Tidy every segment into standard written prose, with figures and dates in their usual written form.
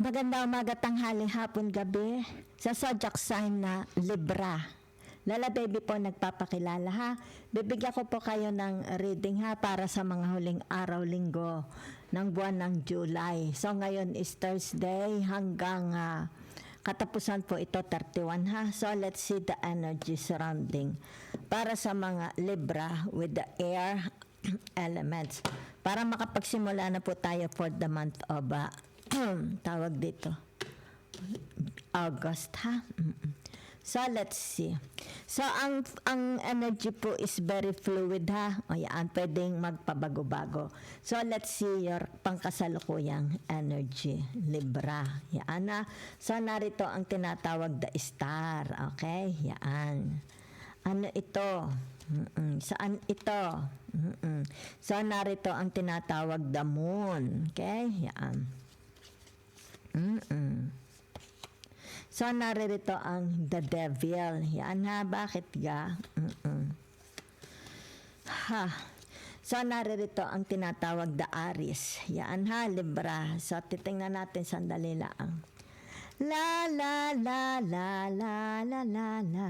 Magandang umaga, tanghali, hapon, gabi sa zodiac sign na Libra. Lala Baby po nagpapakilala ha. Bibigyan ko po kayo ng reading ha para sa mga huling araw linggo ng buwan ng July. So ngayon is Thursday hanggang katapusan po ito 31 ha. So let's see the energy surrounding para sa mga Libra with the air elements. Para makapagsimula na po tayo for the month of tawag dito August ha. So let's see. So ang energy po is very fluid ha. O yan, pwedeng magpabago-bago. So let's see your pangkasalukuyang energy, Libra. Yan na. So narito ang tinatawag the star. Okay? Yan. Ano ito? Saan ito? So narito ang tinatawag the moon. Okay? Yan. So naririto ang the devil. Yan ha, bakit ga? Ha. So naririto ang tinatawag the Aries. Yan ha, Libra. So titingnan natin sandali lang. La la la la la la la la.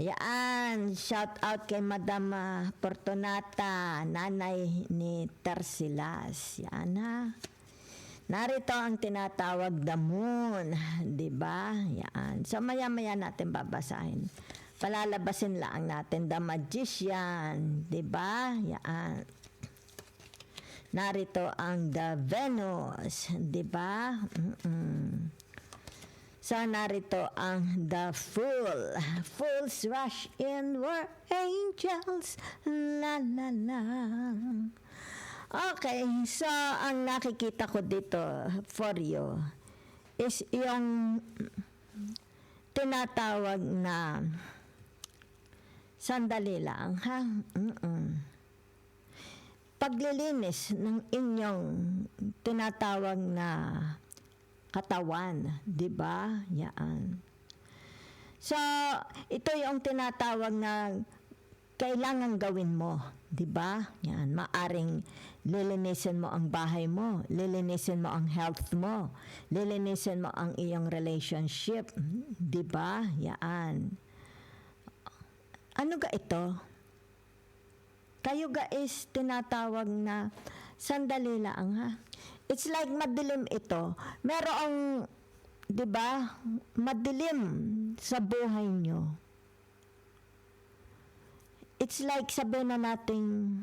Yan, shout out kay Madam Fortunata, nanay ni Tersilas. Yan ha. Narito ang tinatawag the moon, 'di ba? Yan. So maya-maya natin babasahin. Palalabasin lang natin the magician, 'di ba? Yan. Narito ang the Venus, 'di ba? So narito ang the fool. Fools rush in were angels. La la la. Okay, so ang nakikita ko dito for you is yung tinatawag na sandali lang ha. Paglilinis ng inyong tinatawag na katawan, 'di ba? Yan. So, ito yung tinatawag na kailangan gawin mo, 'di ba? Yan, maaring lilinisin mo ang bahay mo, lilinisin mo ang health mo, lilinisin mo ang iyong relationship, 'di ba? Yan. Ano ga ito? Kayo ga is tinatawag na sandali lang ha. It's like madilim ito. Merong 'di ba? Madilim sa buhay nyo. It's like sabihin na nating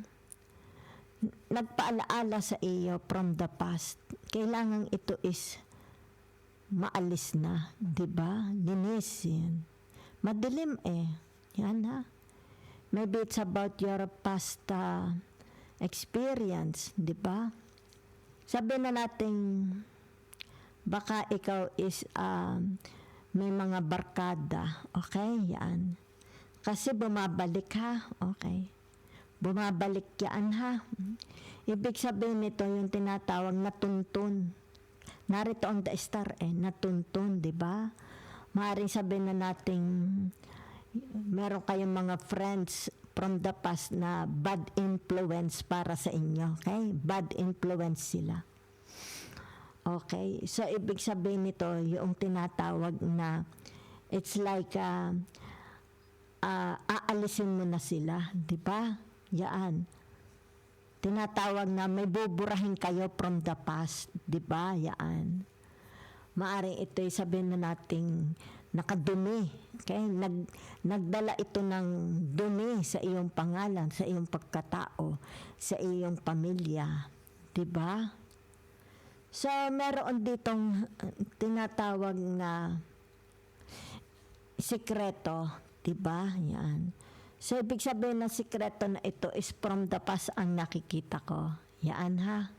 nagpaalaala sa iyo from the past. Kailangan ito is maalis na, 'di ba? Linisin. Madilim Yan ha. Maybe it's about your past experience, 'di ba? Sabihin na nating baka ikaw is may mga barkada, okay? Yan. Kasi bumabalik ha, okay? Bumabalik yan ha. Ibig sabihin nito yung tinatawag na tuntun. Narito ang the star natuntun, di ba? Maaaring sabihin na nating meron kayong mga friends from the past na bad influence para sa inyo, okay? Bad influence sila. Okay, so ibig sabihin nito yung tinatawag na it's like aalisin mo na sila, di ba? Yan. Tinatawag na may buburahin kayo from the past, di ba? Yan. Maaring ito'y sabihin na nating nakadumi. Okay? Nagdala ito ng dumi sa iyong pangalan, sa iyong pagkatao, sa iyong pamilya, di ba? So, meron ditong tinatawag na sikreto, diba? Yan. So, ibig sabihin ng sikreto na ito is from the past ang nakikita ko. Yan ha.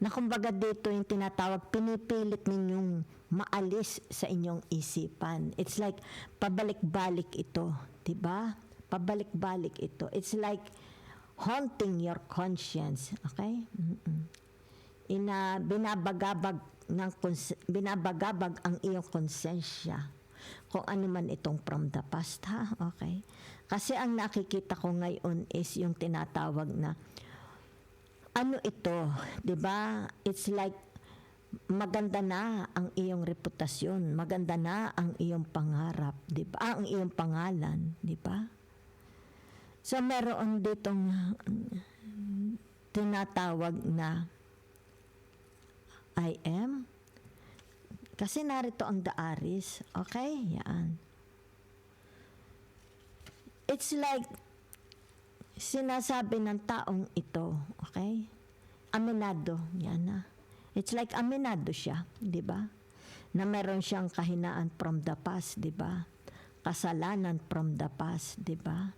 Na kumbaga dito yung tinatawag, pinipilit ninyong maalis sa inyong isipan. It's like, pabalik-balik ito, diba? Pabalik-balik ito. It's like haunting your conscience, okay? Binabagabag ang iyong konsensya kung ano man itong from the past ha, okay? Kasi ang nakikita ko ngayon is yung tinatawag na ano ito, 'di ba? It's like maganda na ang iyong reputasyon, maganda na ang iyong pangarap, di ba? Ang iyong pangalan, di ba? So meron ditong tinatawag na I am. Kasi narito ang daaris. Okay? Yan. It's like sinasabi ng taong ito, okay? Aminado. Yan na. It's like aminado siya, di ba? Na meron siyang kahinaan from the past, di ba? Kasalanan from the past, di ba?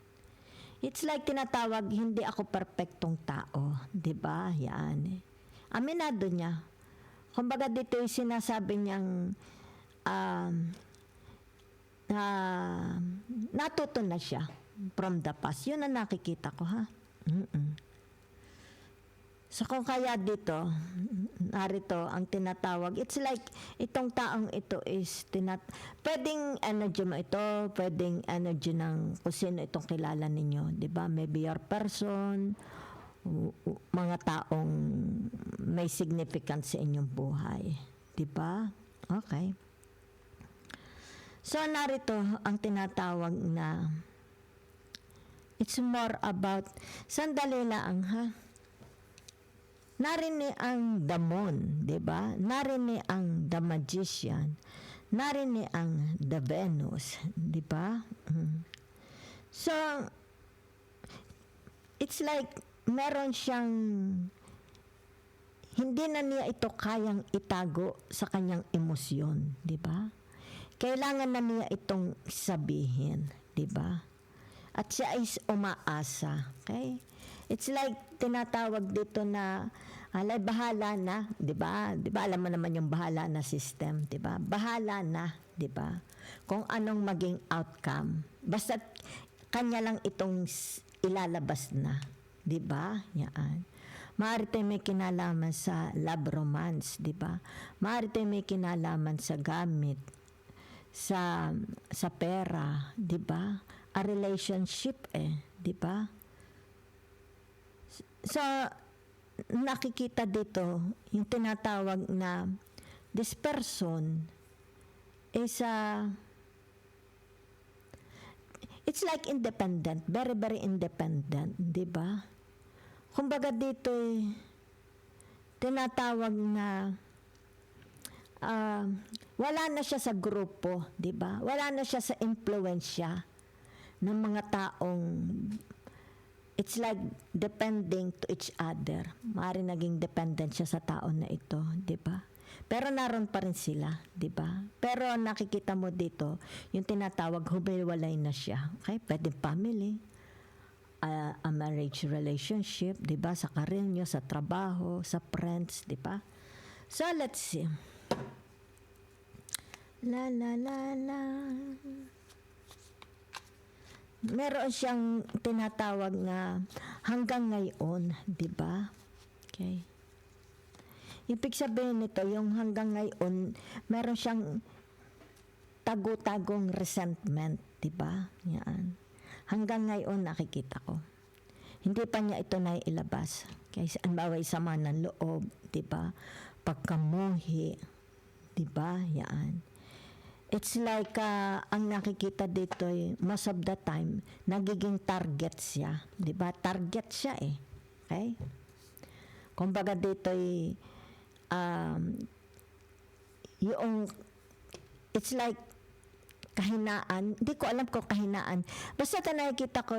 It's like tinatawag, hindi ako perpektong tao, di ba? Yan. Aminado niya. Kumbaga dito yung sinasabi niyang natuto na siya from the past. Yun ang nakikita ko, ha? So kung kaya dito, narito ang tinatawag, it's like itong taong ito is pwedeng energy mo ito, pwedeng energy ng kung sino itong kilala ninyo, di ba? Maybe your person, mga taong may significance sa inyong buhay, di ba? Okay. So narito ang tinatawag na it's more about sandali lang, ha? Narini ang Damon, di ba? Narini ang The Magician. Narini ang The Venus, di ba? So, it's like meron siyang hindi na niya ito kayang itago sa kanyang emosyon, di ba? Kailangan na niya itong sabihin, di ba? At siya ay umaasa, okay? It's like tinatawag dito na alay bahala na, 'di ba? 'Di ba alam mo naman yung bahala na system, 'di ba? Bahala na, 'di ba? Kung anong maging outcome. Basta kanya lang itong ilalabas na, 'di ba? Yan. Maaari tayo may kinalaman sa love romance, 'di ba? Maaari tayo may kinalaman sa gamit, sa pera, 'di ba? A relationship 'di ba? So, nakikita dito yung tinatawag na this person is it's like independent, very very independent, di ba? Kumbaga dito tinatawag na wala na siya sa grupo, di ba? Wala na siya sa impluwensya ng mga taong it's like depending to each other. Maaari naging dependent siya sa tao na ito, di ba? Pero naroon pa rin sila, di ba? Pero nakikita mo dito, yung tinatawag, humiwalay na siya. Okay? Pwede family, a marriage relationship, di ba? Sa career nyo, sa trabaho, sa friends, di ba? So, let's see. La la la la. Meron siyang tinatawag na hanggang ngayon, di ba? Okay. Ibig sabihin nito, yung hanggang ngayon, meron siyang tago-tagong resentment, di ba? Yan. Hanggang ngayon nakikita ko. Hindi pa niya ito naiilabas. Kaya anbaway sama ng loob, di ba? Pagkamuhi, di ba? Yan. It's like, ang nakikita dito most of the time, nagiging target siya. Di ba? Target siya Okay? Kumbaga dito yung, it's like, kahinaan. Hindi ko alam kung kahinaan. Basta nakikita ko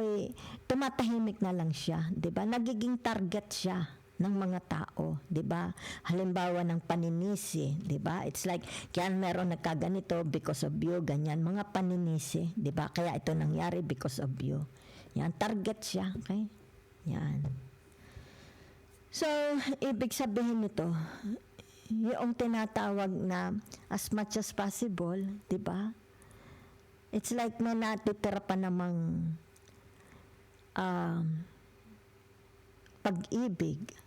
tumatahimik na lang siya. Di ba? Nagiging target siya ng mga tao, 'di ba? Halimbawa ng paninisi, 'di ba? It's like kaya meron nagkaganito because of you, ganyan mga paninisi, 'di ba? Kaya ito nangyari because of you. Yan, target siya, okay? Yan. So, ibig sabihin nito, yung tinatawag na as much as possible, 'di ba? It's like may natitira pa namang pag-ibig.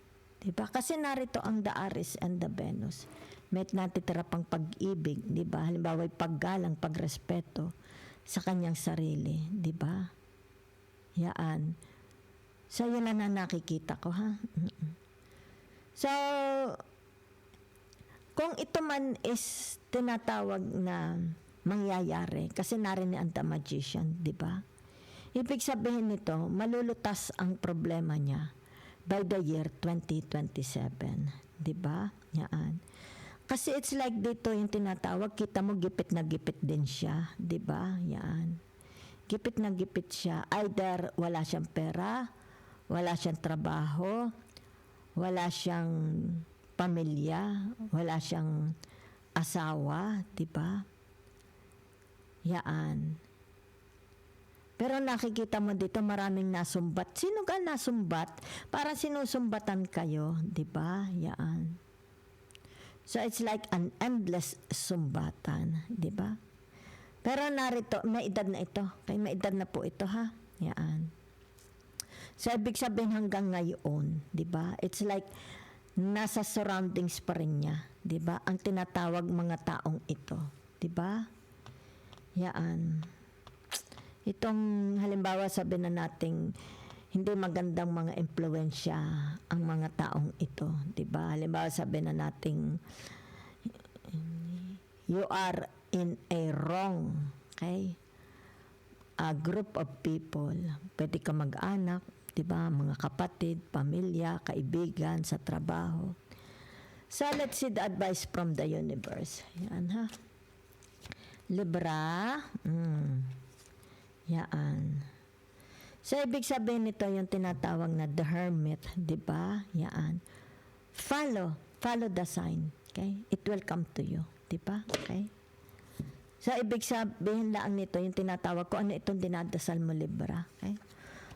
Diba? Kasi narito ang the Aries and the Venus. May natitira pang pag-ibig, diba? Halimbawa, paggalang, pagrespeto sa kanyang sarili, diba? Yaan. So, yun na nakikita ko, ha? So, kung Kung ito man is tinatawag na mangyayari, kasi narinig ang The Magician, di ba? Ibig sabihin nito, malulutas ang problema niya by the year 2027, di ba? Yan. Kasi it's like dito yung tinatawag, kita mo gipit na gipit din siya, di ba? Yan. Gipit na gipit siya. Either wala siyang pera, wala siyang trabaho, wala siyang pamilya, wala siyang asawa, di ba? Yaan. Pero nakikita mo dito maraming nasumbat. Sino ka nasumbat? Para sinusumbatan kayo, di ba? Yaan. So it's like an endless sumbatan, di ba? Pero narito, may edad na ito. Kaya may edad na po ito, ha? Yaan. So ibig sabihin hanggang ngayon, di ba? It's like nasa surroundings pa rin niya, 'di ba? Ang tinatawag mga taong ito, 'di ba? Yaan. Itong halimbawa sabihin na nating hindi magandang mga impluwensya ang mga taong ito, 'di ba? Halimbawa sabihin na nating you are in a wrong, okay? A group of people, pwede ka mag-anak, diba? Mga kapatid, pamilya, kaibigan, sa trabaho. So, let's see the advice from the universe. Yan, ha? Libra. Yan. So, ibig sabihin nito yung tinatawag na the hermit, diba? Yan. Follow the sign. Okay? It will come to you. Diba? Okay? So, ibig sabihin lang nito yung tinatawag ko, ano itong dinadasal mo, Libra? Okay?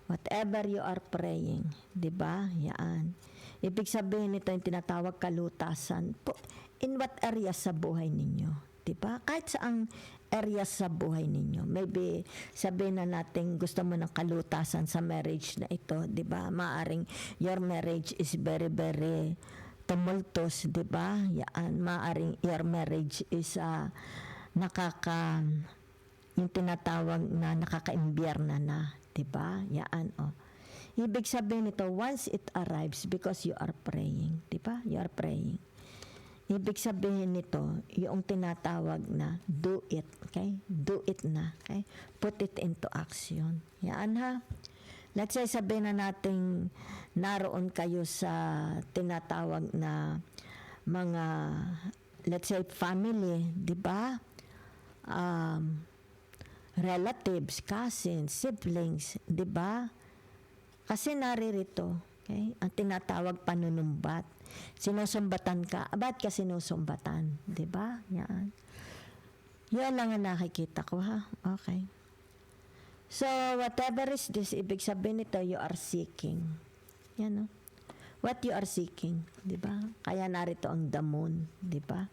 Whatever you are praying, di ba? Yan. Ibig sabihin nito yung tinatawag kalutasan po. In what areas sa buhay ninyo? Di ba? Kahit saang areas sa buhay ninyo. Maybe sabihin na natin gusto mo ng kalutasan sa marriage na ito, di ba? Maaring your marriage is very, very tumultuous, di ba? Yan. Maaring your marriage is yung tinatawag na nakaka-imbyerna na. Diba? Yaan, oh. Ibig sabihin nito, once it arrives, because you are praying. Diba? You are praying. Ibig sabihin nito, yung tinatawag na, do it. Okay? Do it na. Okay? Put it into action. Yaan, ha? Let's say, sabihin na natin, naroon kayo sa tinatawag na mga, let's say, family. Diba? Relatives, cousins, siblings, 'di ba? Kasi naririto, okay? Ang tinatawag panunumbat. Sinusumbatan ka. Ba't ka sinusumbatan? 'Di ba? Yan. Yan lang ang nakikita ko, ha? Okay. So, whatever is this, ibig sabihin nito, you are seeking. Yan, no? What you are seeking, 'di ba? Kaya narito ang the moon, 'di ba?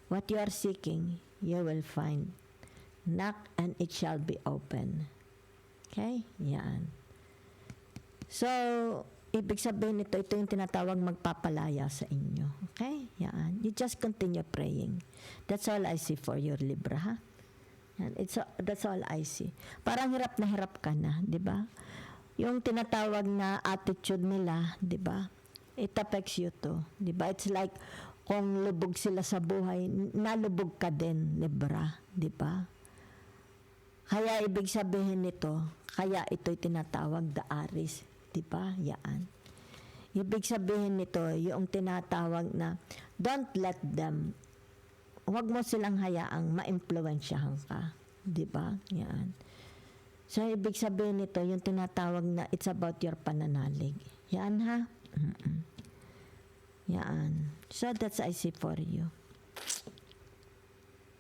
What you are seeking, you will find. Knock and it shall be open. Okay? Yan. So, ibig sabihin nito, ito yung tinatawag magpapalaya sa inyo. Okay? Yan. You just continue praying. That's all I see for your Libra, ha? Yan. That's all I see. Parang hirap na hirap ka na, di ba? Yung tinatawag na attitude nila, di ba? It affects you too. Di ba? It's like, kung lubog sila sa buhay, nalubog ka din, Libra. Di ba? Kaya ibig sabihin nito, kaya ito'y tinatawag the Aries, 'di ba? Yan. Ibig sabihin nito, yung tinatawag na don't let them. Huwag mo silang hayaang maimpluwensyahan ka, 'di ba? Yan. So ibig sabihin nito, yung tinatawag na it's about your pananalig. Yan, ha? Yan. So that's I see for you.